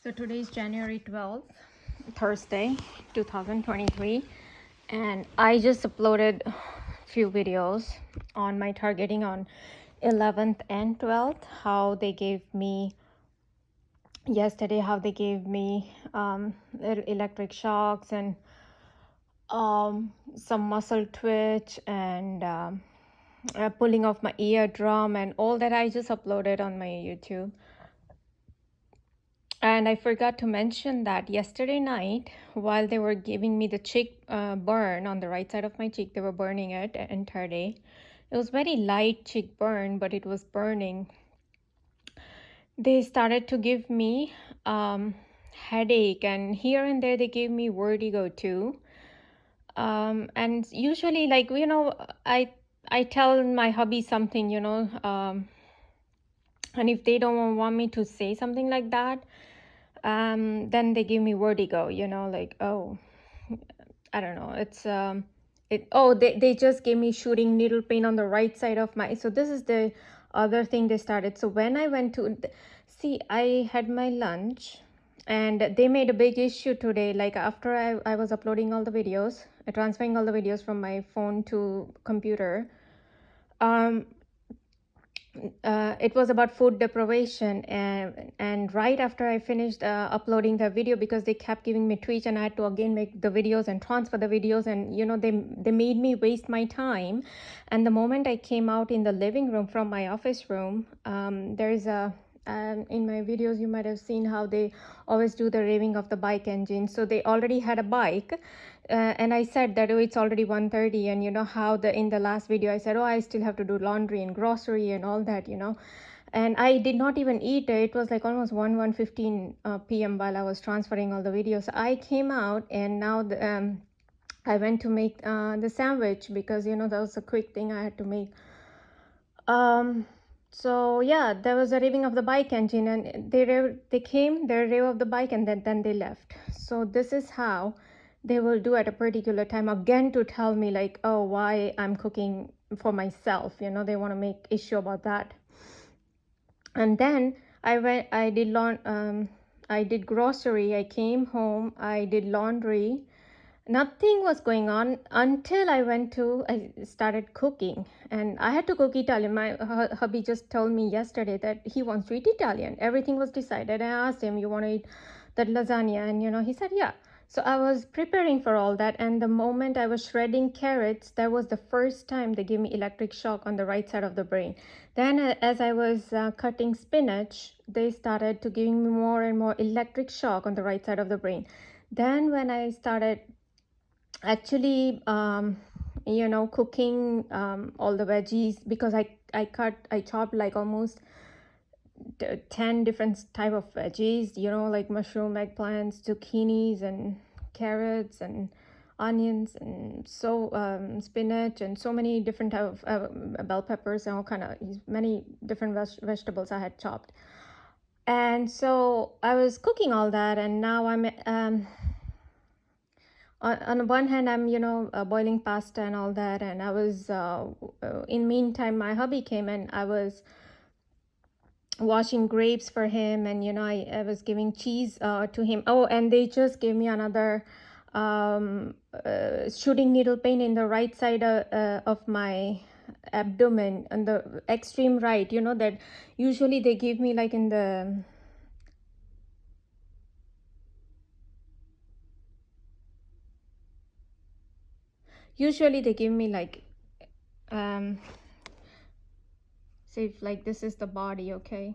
So today is January 12th, Thursday, 2023, and I just uploaded a few videos on my targeting on 11th and 12th, how they gave me yesterday, how they gave me electric shocks and some muscle twitch and pulling off my eardrum and all that. I just uploaded on my YouTube. And I forgot to mention that yesterday night, while they were giving me the cheek burn on the right side of my cheek, they were burning it entire day. It was very light cheek burn, but it was burning. They started to give me headache, and here and there they gave me vertigo too. And usually, like, I tell my hubby something, and if they don't want me to say something like that, then they give me vertigo, like, oh, I don't know. They just gave me shooting needle pain on the right side of my, so this is the other thing they started. So when I went to see, I had my lunch and they made a big issue today. Like after I was uploading all the videos, transferring all the videos from my phone to computer, it was about food deprivation, and right after I finished uploading the video, because they kept giving me tweets and I had to again make the videos and transfer the videos, and they made me waste my time. And the moment I came out in the living room from my office room, there's a in my videos you might have seen how they always do the revving of the bike engine. So they already had a bike, and I said that, oh, it's already 1:30, and how in the last video I said, oh, I still have to do laundry and grocery and all that, and I did not even eat. It was like almost 1:15 p.m. while I was transferring all the videos. I came out, and now I went to make the sandwich, because that was a quick thing I had to make. So yeah, there was a revving of the bike engine, and they rev of the bike, and then they left. So this is how they will do at a particular time, again, to tell me like, oh, why I'm cooking for myself. They want to make issue about that. And then I did grocery, I came home, I did laundry. Nothing was going on until I started cooking, and I had to cook Italian. My hubby just told me yesterday that he wants to eat Italian. Everything was decided. I asked him, you want to eat that lasagna? And he said, yeah. So I was preparing for all that, and the moment I was shredding carrots, that was the first time they gave me electric shock on the right side of the brain. Then as I was cutting spinach, they started to giving me more and more electric shock on the right side of the brain. Then when I started actually cooking all the veggies, because I chopped like almost 10 different type of veggies, like mushroom, eggplants, zucchinis, and carrots, and onions, and so spinach, and so many different type of bell peppers, and all kind of many different vegetables I had chopped. And so I was cooking all that, and now I'm on the one hand, I'm boiling pasta and all that, and I was in meantime my hubby came, and I was washing grapes for him, and I was giving cheese to him. Oh, and they just gave me another shooting needle pain in the right side of my abdomen, on the extreme right, that usually they give me like in the usually they give me like say if like this is the body, okay,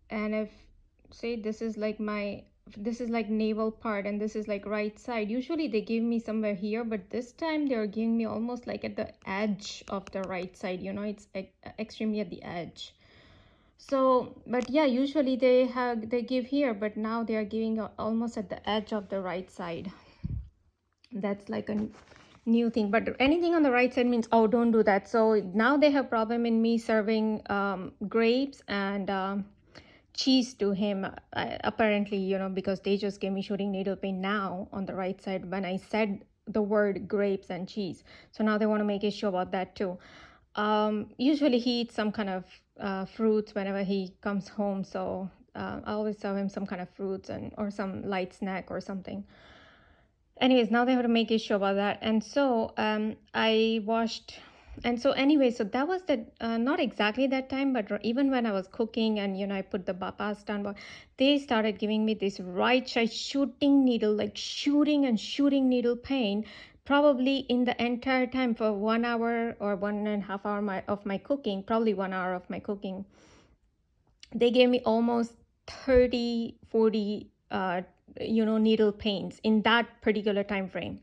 and if say this is like navel part, and this is like right side, usually they give me somewhere here, but this time they're giving me almost like at the edge of the right side, it's extremely at the edge. So but yeah, usually they give here, but now they are giving almost at the edge of the right side. That's like a new thing. But anything on the right side means, oh, don't do that. So now they have problem in me serving grapes and cheese to him, apparently, because they just gave me shooting needle pain now on the right side when I said the word grapes and cheese. So now they want to make issue about that too. Usually he eats some kind of fruits whenever he comes home, so I always serve him some kind of fruits and or some light snack or something. Anyways, now they have to make issue about that. And so I washed. And so anyway, so that was the not exactly that time, but even when I was cooking and I put the pasta on, they started giving me this right side shooting needle, like shooting and shooting needle pain, probably in the entire time for 1 hour or 1.5 hour of my cooking, probably 1 hour of my cooking. They gave me almost 30, 40 needle pains in that particular time frame.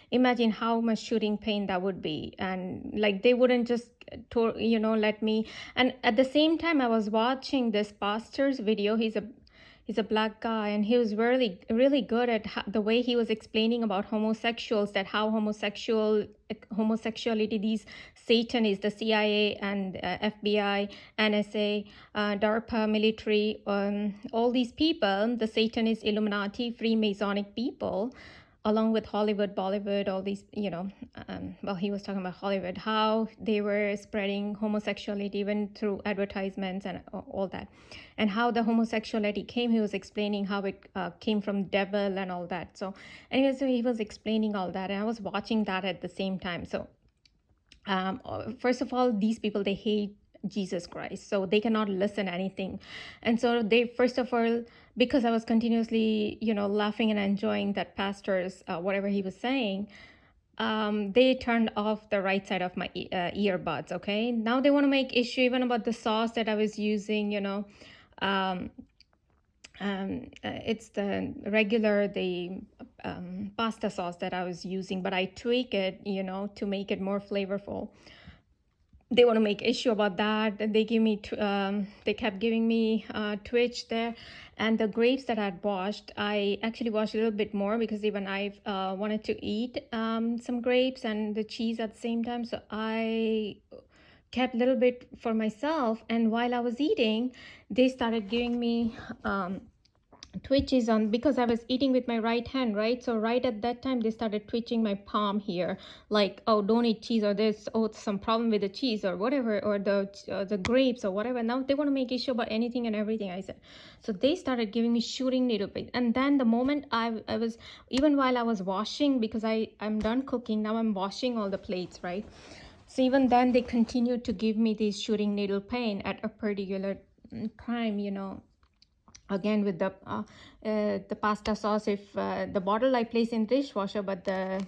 Imagine how much shooting pain that would be. And like they wouldn't just let me. And at the same time I was watching this pastor's video. He's a black guy, and he was really really good at the way he was explaining about homosexuals, that how homosexuality, these Satan is the CIA and FBI, NSA, DARPA, military, all these people. The Satan is Illuminati, Freemasonic people, along with Hollywood, Bollywood, all these, well, he was talking about Hollywood, how they were spreading homosexuality even through advertisements and all that. And how the homosexuality came, he was explaining how it came from devil and all that. So anyways, so he was explaining all that, and I was watching that at the same time. So first of all, these people, they hate Jesus Christ, so they cannot listen anything. And so they, first of all, because I was continuously laughing and enjoying that pastor's whatever he was saying, they turned off the right side of my earbuds. Okay, now they want to make issue even about the sauce that I was using. It's the regular pasta sauce that I was using, but I tweak it to make it more flavorful. They want to make issue about that. They give me they kept giving me twitch there. And the grapes that I'd washed, I actually washed a little bit more, because even I wanted to eat some grapes and the cheese at the same time. So I kept a little bit for myself, and while I was eating, they started giving me twitches on, because I was eating with my right hand, right? So right at that time they started twitching my palm here, like, oh, don't eat cheese, or there's some problem with the cheese or whatever, or the grapes or whatever. Now they want to make issue about anything and everything I said. So they started giving me shooting needle pain. And then the moment I was, even while I was washing, because I'm done cooking, now I'm washing all the plates, right? So even then they continued to give me these shooting needle pain at a particular time, again with the pasta sauce. If the bottle I place in dishwasher, but the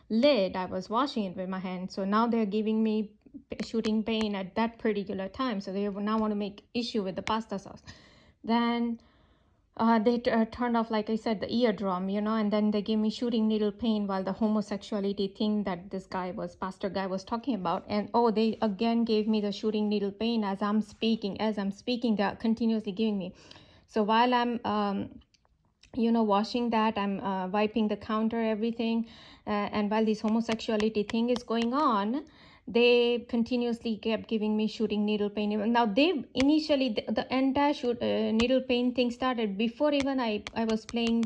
lid I was washing it with my hand. So now they're giving me shooting pain at that particular time. So they now want to make issue with the pasta sauce. Then they turned off, like I said, the eardrum, and then they gave me shooting needle pain while the homosexuality thing that this pastor guy was talking about. And they again gave me the shooting needle pain as I'm speaking. They're continuously giving me. So while I'm washing that, I'm wiping the counter, everything, and while this homosexuality thing is going on, they continuously kept giving me shooting needle pain. Now they initially, the entire needle pain thing started before even I was playing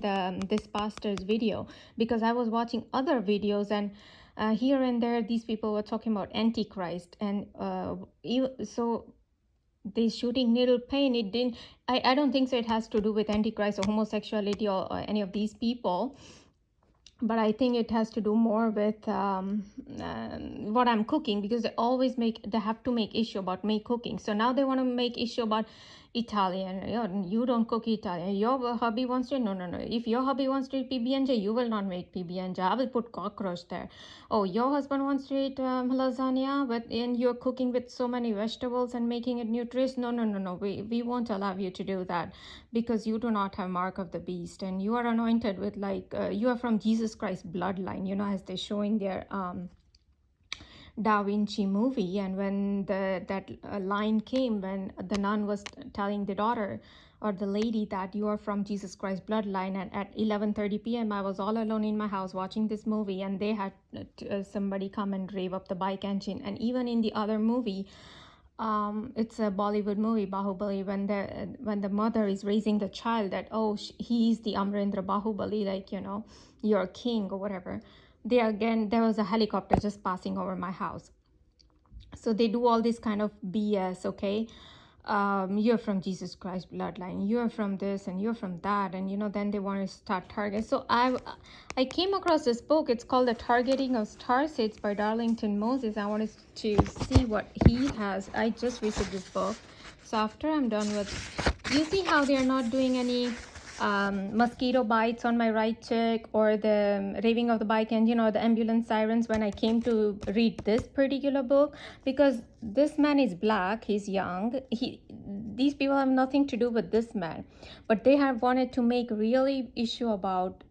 this pastor's video, because I was watching other videos, and here and there these people were talking about Antichrist. And so this shooting needle pain, it didn't, I don't think so it has to do with Antichrist or homosexuality or any of these people, but I think it has to do more with what I'm cooking, because they have to make issue about me cooking. So now they want to make issue about Italian. You don't cook Italian. Your hubby wants to. No. If your hubby wants to eat PB&J, you will not make PB&J. I will put cockroach there. Oh, your husband wants to eat lasagna, and you're cooking with so many vegetables and making it nutritious. No. We won't allow you to do that, because you do not have mark of the beast, and you are anointed with you are from Jesus Christ bloodline. As they show in their Da Vinci movie. And when that line came, when the nun was telling the daughter or the lady that you are from Jesus Christ bloodline, and at 11:30 p.m. I was all alone in my house watching this movie, and they had somebody come and rev up the bike engine. And even in the other movie, it's a Bollywood movie, Bahubali, when the mother is raising the child, that he's the Amrendra Bahubali, your king or whatever. There was a helicopter just passing over my house. So they do all this kind of BS, okay? you're from Jesus Christ bloodline, you're from this and you're from that, and then they want to start target. So I came across this book. It's called The Targeting of Starseeds by Darlington Moses. I wanted to see what he has. I just received this book. So after I'm done with, you see how they're not doing any mosquito bites on my right cheek, or the raving of the bike engine, or the ambulance sirens when I came to read this particular book, because this man is black, he's young, these people have nothing to do with this man, but they have wanted to make really issue about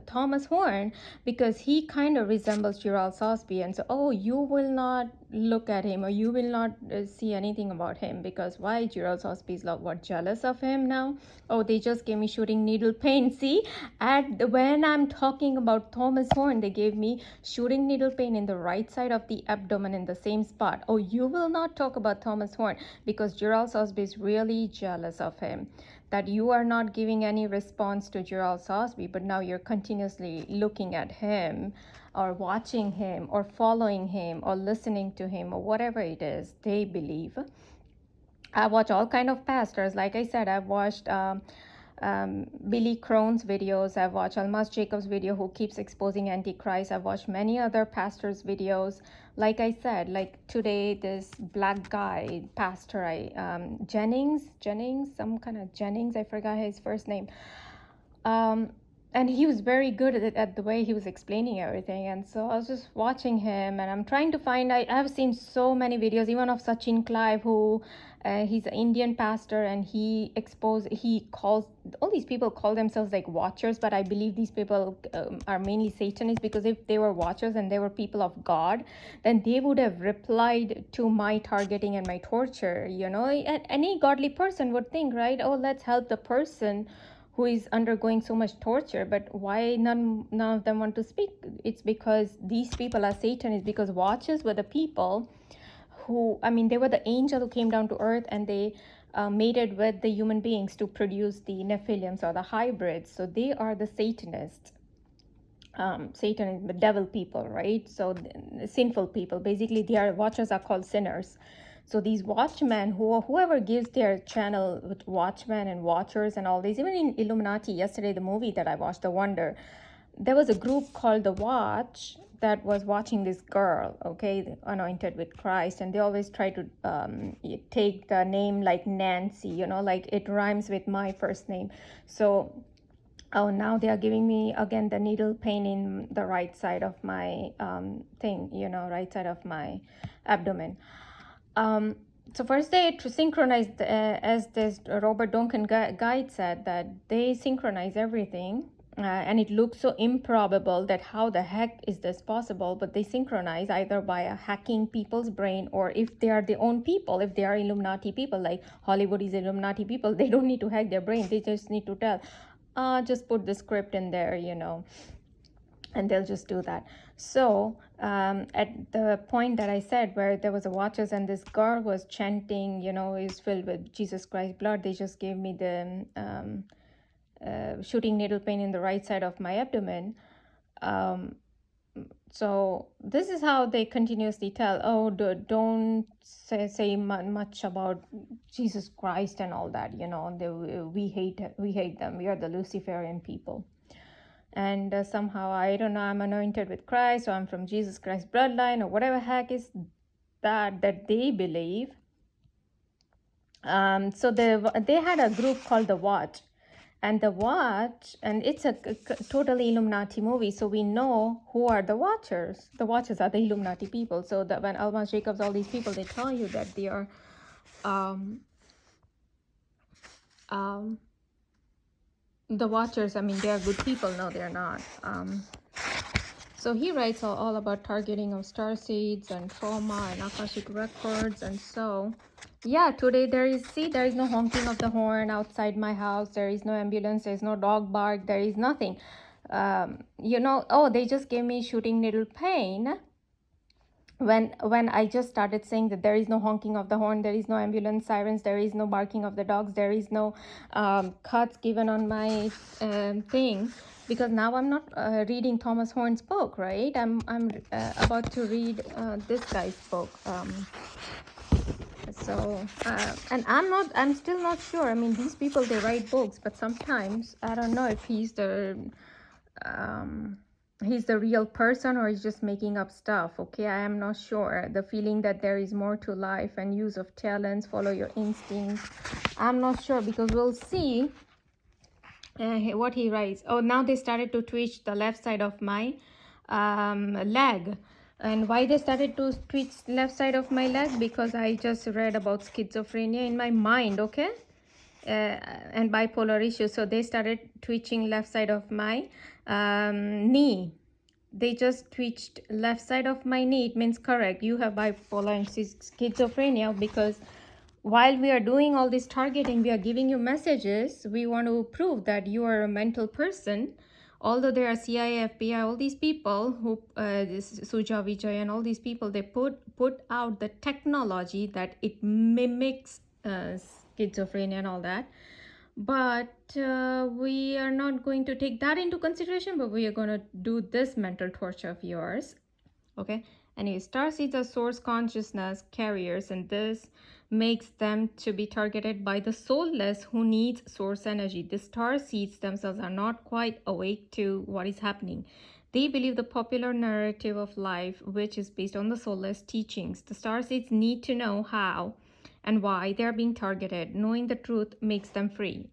Thomas Horn, because he kind of resembles Gerald Sosby, and so, oh, you will not look at him, or you will not see anything about him, because why? Gerald Sosby is what, jealous of him now? Oh, they just gave me shooting needle pain. See, when I'm talking about Thomas Horn, they gave me shooting needle pain in the right side of the abdomen in the same spot. Oh, you will not talk about Thomas Horn, because Gerald Sosby is really jealous of him, that you are not giving any response to Gerald Sosby, but now you're continuously looking at him, or watching him, or following him, or listening to him, or whatever it is they believe. I watch all kind of pastors. Like I said, I've watched Billy Crone's videos. I've watched Almas Jacob's video, who keeps exposing Antichrist. I've watched many other pastors' videos. Like I said, like today, this black guy, pastor, Jennings, some kind of Jennings, I forgot his first name. And he was very good at the way he was explaining everything. And so I was just watching him, and I'm trying to find, I've seen so many videos, even of Sachin Clive, who he's an Indian pastor, and he calls, all these people call themselves like watchers, but I believe these people are mainly Satanists, because if they were watchers and they were people of God, then they would have replied to my targeting and my torture. Any godly person would think, right? Oh, let's help the person who is undergoing so much torture. But why none of them want to speak? It's because these people are Satanists, because watchers were the people who, they were the angel who came down to earth, and they mated with the human beings to produce the Nephilims, or the hybrids. So they are the Satanists. Satan is the devil people, right? So sinful people, basically, their watchers are called sinners. So these watchmen, whoever gives their channel with watchmen and watchers and all these, even in Illuminati, yesterday, the movie that I watched, The Wonder, there was a group called The Watch that was watching this girl, okay, anointed with Christ, and they always try to take the name like Nancy, like it rhymes with my first name. So, oh, now they are giving me again the needle pain in the right side of my right side of my abdomen. So first they synchronized, as this Robert Duncan guide said, that they synchronize everything, and it looks so improbable that how the heck is this possible, but they synchronize either by hacking people's brain, or if they are their own people, if they are Illuminati people, like Hollywood is Illuminati people, they don't need to hack their brain, they just need to tell, just put the script in there, and they'll just do that. So at the point that I said, where there was a watchers and this girl was chanting, is filled with Jesus Christ blood, they just gave me the shooting needle pain in the right side of my abdomen. So this is how they continuously tell, oh, don't say much about Jesus Christ and all that, we hate them, we are the Luciferian people. And somehow, I don't know, I'm anointed with Christ, or I'm from Jesus Christ bloodline, or whatever heck is that they believe. So they had a group called The Watch. And The Watch, and it's a totally Illuminati movie, so we know who are the Watchers. The Watchers are the Illuminati people. So that when Almas Jacobs, all these people, they tell you that they are the Watchers, they are good people. No, they're not. So he writes all about targeting of starseeds and trauma and Akashic records. And so, yeah, today there is no honking of the horn outside my house. There is no ambulance. There's no dog bark. There is nothing. Oh, they just gave me shooting needle pain. When I just started saying that there is no honking of the horn, there is no ambulance sirens, there is no barking of the dogs, there is no cuts given on my thing, because now I'm not reading Thomas Horn's book, right? I'm about to read this guy's book. Let's So, and I'm still not sure. I mean, these people, they write books, but sometimes I don't know if um, he's the real person or he's just making up stuff. Okay, I am not sure. The feeling that there is more to life and use of talents, follow your instincts. I'm not sure, because we'll see what he writes. Oh, now they started to twitch the left side of my leg. And why they started to twitch left side of my leg? Because I just read about schizophrenia in my mind, okay? And bipolar issues. So they started twitching left side of my knee. They just twitched left side of my knee. It means correct, you have bipolar and schizophrenia, because while we are doing all this targeting, we are giving you messages. We want to prove that you are a mental person. Although there are CIA, FBI, all these people who, this Suja Vijay and all these people, they put out the technology that it mimics schizophrenia and all that. But we are not going to take that into consideration, but we are going to do this mental torture of yours. Okay, anyway, star seeds are source consciousness carriers, and this makes them to be targeted by the soulless who needs source energy. The star seeds themselves are not quite awake to what is happening. They believe the popular narrative of life, which is based on the soulless teachings. The star seeds need to know how and why they are being targeted. Knowing the truth makes them free.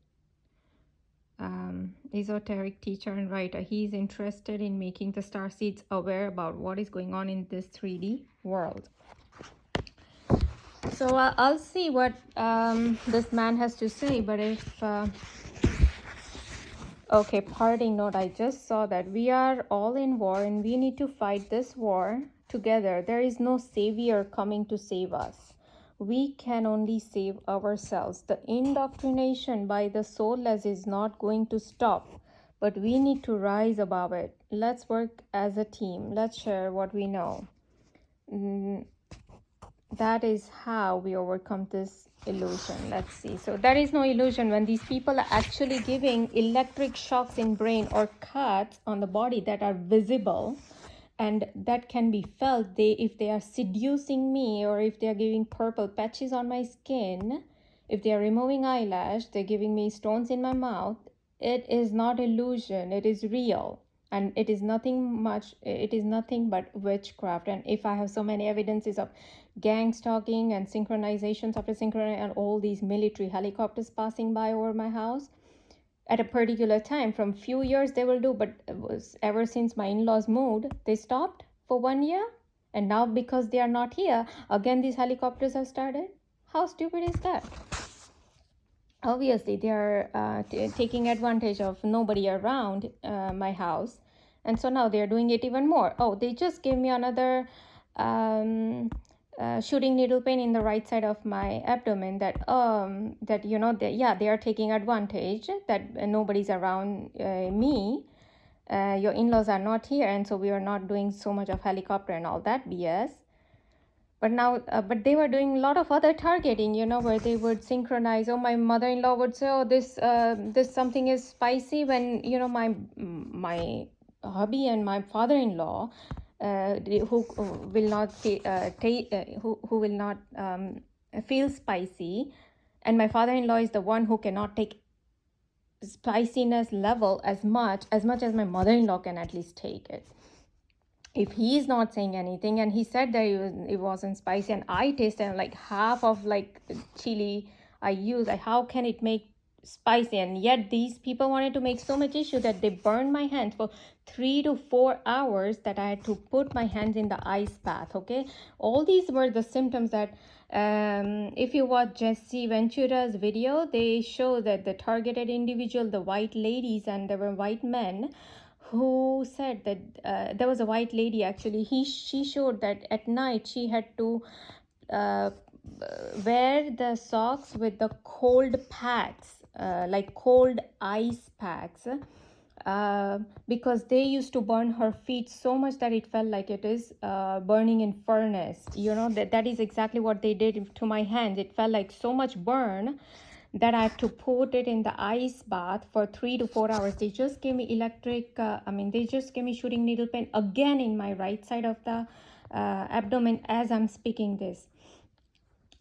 Esoteric teacher and writer. He is interested in making the star seeds aware about what is going on in this 3D world. So I'll see what this man has to say. But if okay, parting note, I just saw that we are all in war and we need to fight this war together. There is no savior coming to save us. We can only save ourselves. The indoctrination by the soulless is not going to stop, but we need to rise above it. Let's work as a team. Let's share what we know. That is how we overcome this illusion. Let's see. So there is no illusion when these people are actually giving electric shocks in brain or cuts on the body that are visible and that can be felt. If they are seducing me, or if they are giving purple patches on my skin, if they are removing eyelash, they're giving me stones in my mouth, it is not illusion, it is real. And it is nothing but witchcraft. And if I have so many evidences of gang stalking and synchronizations after synchronization and all these military helicopters passing by over my house at a particular time, from few years they will do, but it was ever since my in-laws moved, they stopped for 1 year, and now because they are not here, again these helicopters have started. How stupid is that? Obviously they are taking advantage of nobody around my house, and so now they're doing it even more. Oh, they just gave me another shooting needle pain in the right side of my abdomen. That you know, they are taking advantage that nobody's around me. Your in-laws are not here, and so we are not doing so much of helicopter and all that BS. But now, but they were doing a lot of other targeting, you know, where they would synchronize. Oh, my mother-in-law would say, oh, this something is spicy, when, you know, my hubby and my father-in-law, who will not who will not feel spicy, and my father-in-law is the one who cannot take spiciness level as much as my mother-in-law can at least take it. If he is not saying anything, and he said that it wasn't spicy, and I tasted like half of like chili I use, how can it make spicy? And yet these people wanted to make so much issue that they burned my hands for 3 to 4 hours, that I had to put my hands in the ice bath. Okay, all these were the symptoms that if you watch Jesse Ventura's video, they show that the targeted individual, the white ladies, and there were white men who said that there was a white lady actually. She showed that at night she had to wear the socks with the cold packs, like cold ice packs, because they used to burn her feet so much that it felt like it is burning in furnace. You know, that is exactly what they did to my hands. It felt like so much burn that I had to put it in the ice bath for 3 to 4 hours. They just gave me they just gave me shooting needle pain again in my right side of the abdomen as I'm speaking this.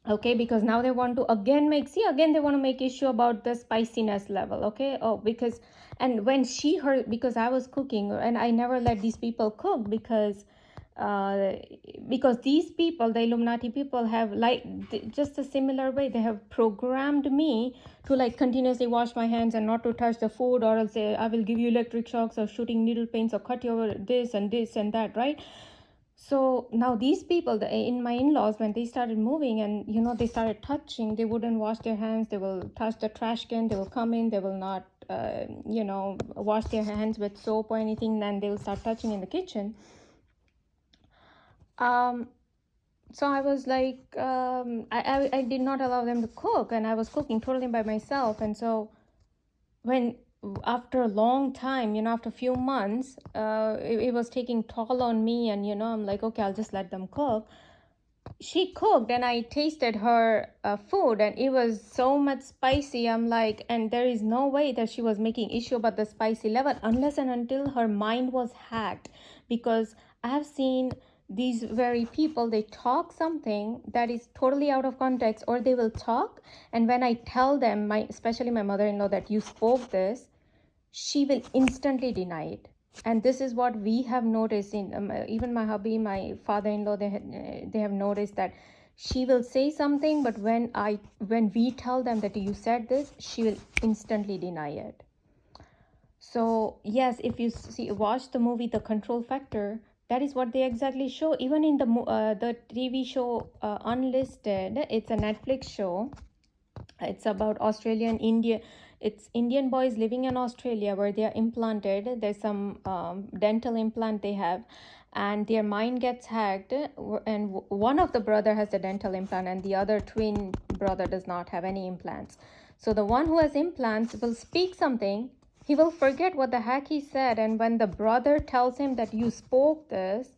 Okay, because now they want to again they want to make issue about the spiciness level. Okay, oh, because, and when she heard, because I was cooking and I never let these people cook, uh because these people, the Illuminati people, have like just a similar way, they have programmed me to like continuously wash my hands and not to touch the food, or else I will give you electric shocks or shooting needle pains or cut you over this and that, right? So now these people, in my in-laws, when they started moving and they started touching, they wouldn't wash their hands, they will touch the trash can, they will come in, they will not wash their hands with soap or anything, then they will start touching in the kitchen. So I was like, I did not allow them to cook, and I was cooking totally by myself. And so when, after a long time, after a few months, it was taking toll on me, and I'm like, okay, I'll just let them cook. She cooked and I tasted her food, and it was so much spicy. I'm like, and there is no way that she was making issue about the spicy level unless and until her mind was hacked. Because I have seen these very people, they talk something that is totally out of context, or they will talk, and when I tell them, especially my mother-in-law, that you spoke this, she will instantly deny it. And this is what we have noticed in even my hubby, my father-in-law, they have noticed that she will say something, but when we tell them that you said this, she will instantly deny it. So yes, if you watch the movie The Control Factor, that is what they exactly show. Even in the TV show Unlisted, it's a Netflix show. It's about it's Indian boys living in Australia where they are implanted. There's some dental implant they have, and their mind gets hacked, and one of the brother has the dental implant and the other twin brother does not have any implants. So the one who has implants will speak something, he will forget what the heck he said, and when the brother tells him that you spoke this,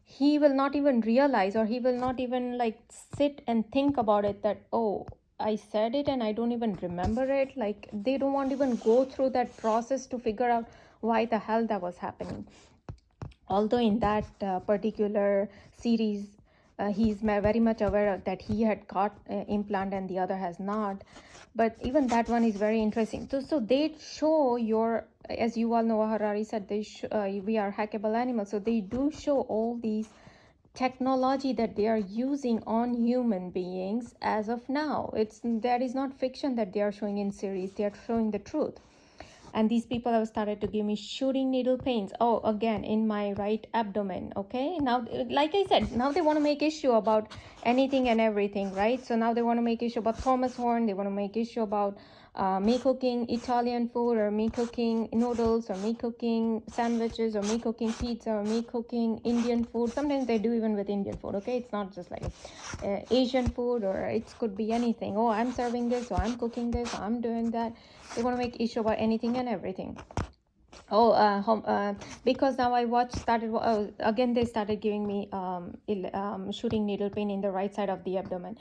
he will not even realize, or he will not even like sit and think about it, that, oh, I said it and I don't even remember it. Like, they don't want to even go through that process to figure out why the hell that was happening. Although in that particular series, he's very much aware of that he had got implant and the other has not. But even that one is very interesting. So they show your, as you all know, Harari said, we are hackable animals. So they do show all these technology that they are using on human beings as of now. That is not fiction that they are showing in series. They are showing the truth. And these people have started to give me shooting needle pains, oh, again in my right abdomen. Okay, now, like I said, now they want to make issue about anything and everything, right? So now they want to make issue about Thomas Horn, they want to make issue about me cooking Italian food, or me cooking noodles, or me cooking sandwiches, or me cooking pizza, or me cooking Indian food. Sometimes they do even with Indian food. Okay, it's not just like Asian food, or it could be anything. Oh, I'm serving this, or I'm cooking this, or I'm doing that. They want to make issue about anything and everything. Oh, because now again they started giving me shooting needle pain in the right side of the abdomen.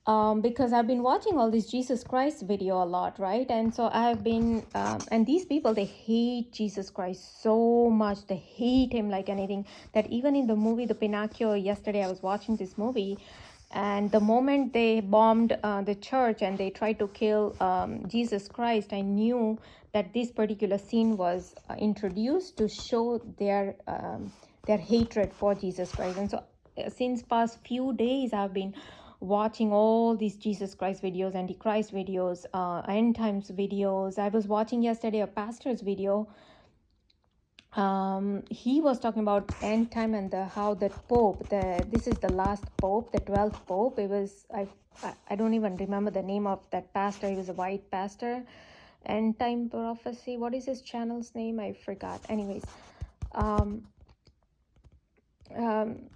Because I've been watching all this Jesus Christ video a lot, right? And so I've been, and these people, they hate Jesus Christ so much. They hate him like anything, that even in the movie, The Pinocchio, yesterday I was watching this movie, and the moment they bombed the church and they tried to kill Jesus Christ, I knew that this particular scene was introduced to show their hatred for Jesus Christ. And so since past few days, I've been watching all these Jesus Christ videos, Antichrist videos, end times videos. I was watching yesterday a pastor's video. He was talking about end time and how the Pope, this is the last Pope, the 12th Pope. It was, I don't even remember the name of that pastor. He was a white pastor. End time prophecy. What is his channel's name? I forgot. Anyways,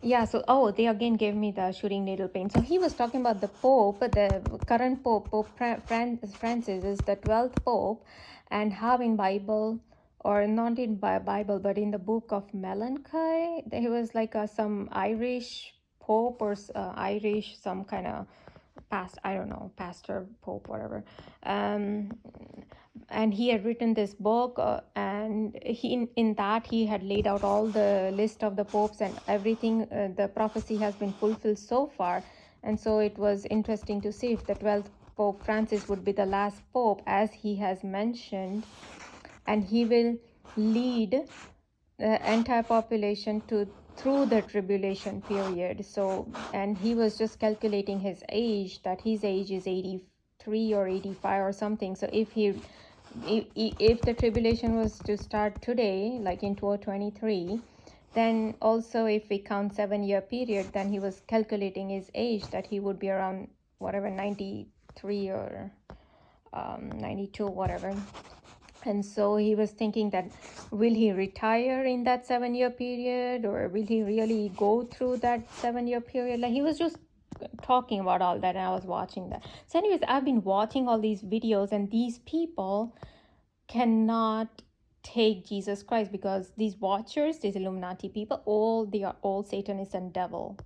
yeah, so they again gave me the shooting needle pain. So he was talking about the Pope, the current Pope, Francis is the 12th Pope, and how in Bible, or not in Bible, but in the book of Malachi, there was like some Irish Pope, or Irish, some kind of I don't know, pastor, Pope, whatever. And he had written this book, and in that he had laid out all the list of the popes and everything. The prophecy has been fulfilled so far, And so it was interesting to see if the 12th Pope Francis would be the last Pope, as he has mentioned, and he will lead the entire population through the tribulation period. So, and he was just calculating his age, that his age is 83 or 85 or something. So if the tribulation was to start today, like in 2023, then also if we count 7-year period, then he was calculating his age, that he would be around whatever 93 or 92, whatever. And so he was thinking that, will he retire in that 7-year period, or will he really go through that 7-year period? Like, he was just talking about all that, and I was watching that. So anyways, I've been watching all these videos, and these people cannot take Jesus Christ, because these watchers, these Illuminati people, they are all Satanists and devil.